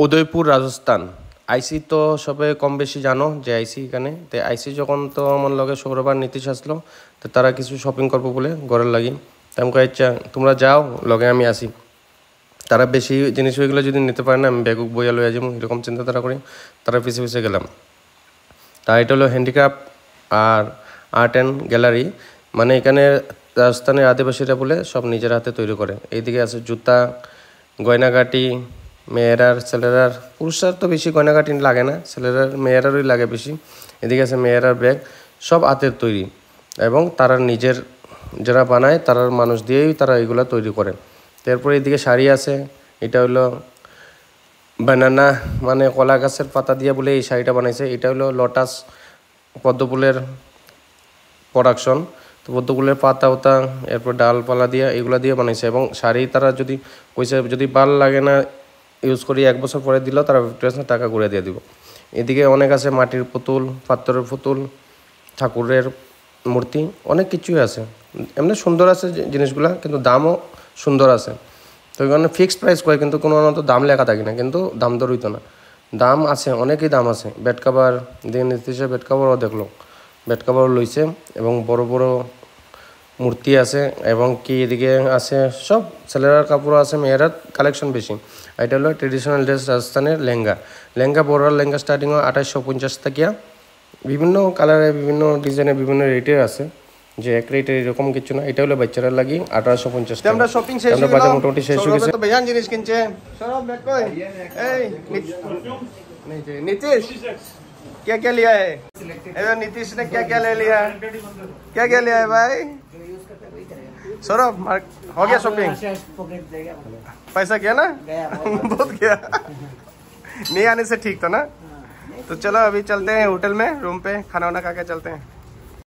উদয়পুর রাজস্থান আইসি তো সবে কম বেশি জানো যে আইসি এখানে তো আইসি যখন তো আমার লগে সৌরভ আর নীতিশ আসলো তো তারা কিছু শপিং করবো বলে ঘরের লাগি তো আমি আচ্ছা তোমরা যাও লগে আমি আসি তারা বেশি জিনিস ওইগুলো যদি নিতে পারে না আমি ব্যাগ বইয়া লইয়া যাবো এরকম চিন্তাধারা করি তারা পিছিয়ে পিছিয়ে গেলাম। তা এটা হলো হ্যান্ডিক্রাফট আর আর্ট অ্যান্ড গ্যালারি, মানে এখানে রাজস্থানের আদিবাসীরা বলে সব নিজের হাতে তৈরি করে। এইদিকে আছে জুতা, গয়নাগাটি, মেয়েরার ছেলেরার, পুরুষরা তো বেশি গয়নাগাটি লাগে না, ছেলেরার মেয়েরারই লাগে বেশি। এদিকে আছে মেয়েরার ব্যাগ, সব হাতের তৈরি এবং তারা নিজের যারা বানায় তারা মানুষ দিয়েই তারা এগুলো তৈরি করে। তারপরে এদিকে শাড়ি আছে, এটা হলো বানানা মানে কলা গাছের পাতা দিয়ে বলে এই শাড়িটা বানাইছে। এটা হলো লটাস পদ্মফুলের প্রোডাকশন, তো পদ্মফুলের পাতা ওতা এরপর ডালপালা দিয়ে এগুলো দিয়ে বানাইছে। এবং শাড়ি তারা যদি কইছে যদি ভাল লাগে না ইউজ করি 1 বছর পরে দিলেও তারা টাকা ঘুরে দিয়ে দিব। এদিকে অনেক আছে মাটির পুতুল, পাথরের পুতুল, ঠাকুরের মূর্তি, অনেক কিছুই আছে। এমনি সুন্দর আছে জিনিসগুলা, কিন্তু দামও সুন্দর আছে। তো এখানে ফিক্সড প্রাইস করে, কিন্তু কোনো তো দাম লেখা থাকে না, কিন্তু দাম দর হইতো না, দাম আছে, অনেকই দাম আছে। বেড কাভার দিয়ে নিতেছে, বেড কাভারও দেখলো, বেড কাভারও লইছে এবং বড় বড় মূর্তি আছে। এবং কি এদিকে আছে সব ছেলেরার কাপড়ও আছে, মেয়েরার কালেকশন বেশি। এটা হলো ট্রেডিশনাল ড্রেস, রাজস্থানের লেহেঙ্গা বড়ার লেহেঙ্গা স্টার্টিংও 2850 টাকা, বিভিন্ন কালারে বিভিন্ন ডিজাইনে বিভিন্ন রেটের আছে, যে এক রেটের এরকম কিছু না। এটা হলো বাচ্চারা লাগি 1850 টাকা। আমরা শপিং শেষ হয়ে গেল, মোটামুটি শেষ হয়ে গেছে। তো বেজান জিনিস কিনছে সরব। ব্যাগ কই এই नीतीश क्या क्या लिया है? नीतीश ने क्या क्या ले लिया? क्या क्या लिया है भाई? सौरभ हो गया शॉपिंग? पैसा गया ना? बहुत गया। नहीं आने से ठीक था ना? तो चलो अभी चलते हैं होटल में, रूम पे खाना वाना खा के चलते हैं।